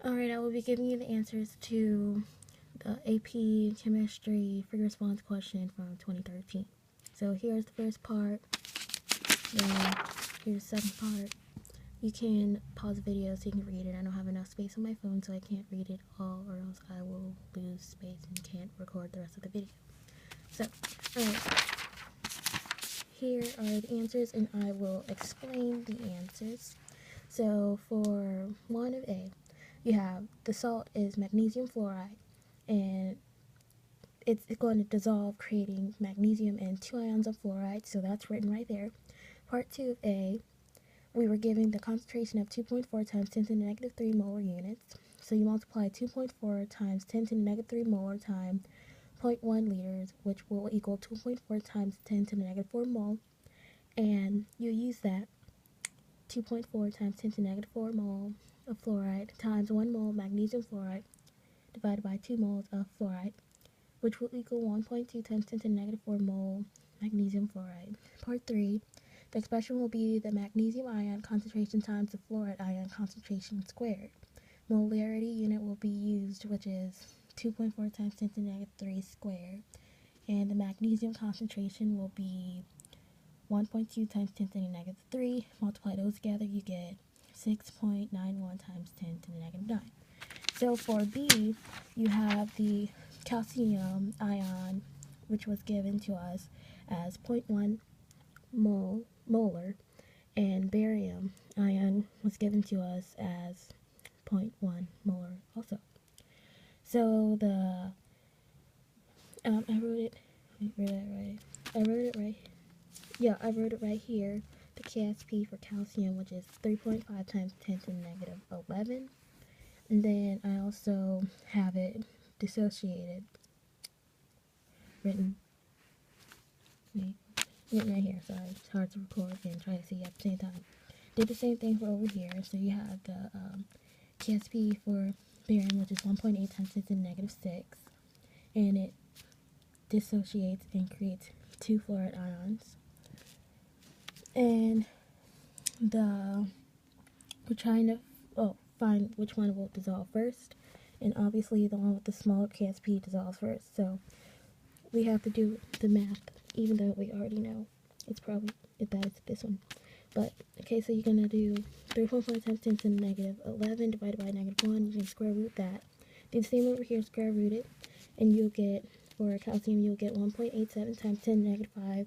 Alright, I will be giving you the answers to the AP Chemistry Free Response question from 2013. So here's the first part, then here's the second part. You can pause the video so you can read it. I don't have enough space on my phone, so I can't read it all, or else I will lose space and can't record the rest of the video. So, alright, here are the answers, and I will explain the answers. So for 1 of A, you have the salt is magnesium fluoride, and it's going to dissolve, creating magnesium and 2 ions of fluoride, so that's written right there. Part 2 of A, we were given the concentration of 2.4 times 10 to the negative 3 molar units. So you multiply 2.4 times 10 to the negative 3 molar times 0.1 liters, which will equal 2.4 times 10 to the negative 4 mole. And you use that 2.4 times 10 to the negative 4 mole of fluoride times 1 mole magnesium fluoride divided by 2 moles of fluoride, which will equal 1.2 times 10 to the negative 4 mole magnesium fluoride. Part 3, the expression will be the magnesium ion concentration times the fluoride ion concentration squared. Molarity unit will be used, which is 2.4 times 10 to the negative 3 squared. And the magnesium concentration will be 1.2 times 10 to the negative 3. Multiply those together, you get 6.91 times 10 to the negative 9. So for B, you have the calcium ion, which was given to us as 0.1 molar, and barium ion was given to us as 0.1 molar also. So the I wrote it right here. The KSP for calcium, which is 3.5 times 10 to the negative 11. And then I also have it dissociated, written right here. Sorry, it's hard to record and try to see at the same time. Did the same thing for over here. So you have the KSP for barium, which is 1.8 times 10 to the negative 6. And it dissociates and creates 2 fluoride ions. And we're trying to find which one will dissolve first. And obviously the one with the smaller KSP dissolves first. So we have to do the math, even though we already know it's probably that it's this one. But okay, so you're gonna do 3.4 times 10 to the negative 11 divided by negative 1. You can square root that. Do the same over here, square root it, and you'll get, for calcium, you'll get 1.87 times 10 to the negative 5,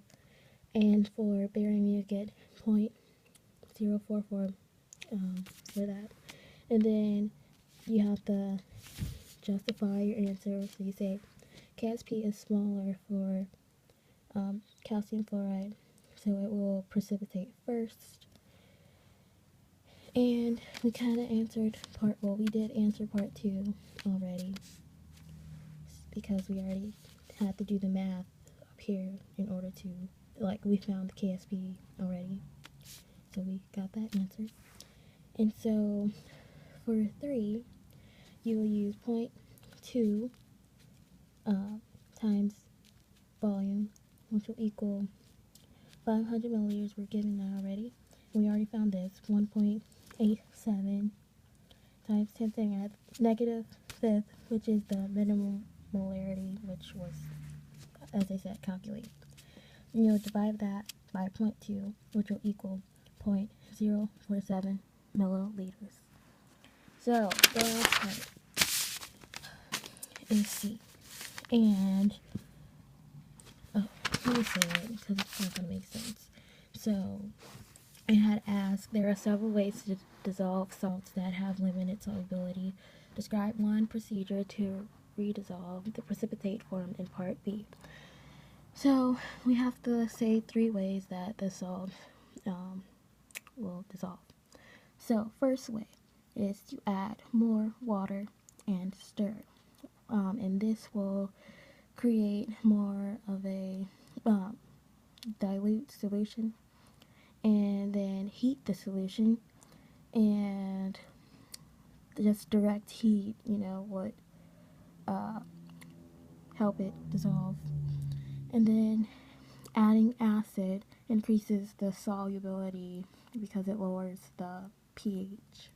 and for barium, you get 0.044 for that. And then you have to justify your answer. So you say KSP is smaller for calcium fluoride, so it will precipitate first. And we kind of answered we did answer part 2 already, because we already had to do the math up here in order to, we found the KSP already, so we got that answered. And so for 3, you will use 0.2 times volume, which will equal 500 milliliters. We're given that already. We already found this, 1.87 times 10 to the negative 5th, which is the minimum molarity, which was, as I said, calculated. And you'll divide that by 0.2, which will equal 0.047 milliliters. So the last part is C. And let me say it because it's not going to make sense. So I had asked, there are several ways to dissolve salts that have limited solubility. Describe one procedure to redissolve the precipitate formed in part B. So we have to say 3 ways that the salt will dissolve. So first way is to add more water and stir. And this will create more of a dilute solution, and then heat the solution, and just direct heat, would help it dissolve. And then adding acid increases the solubility because it lowers the pH.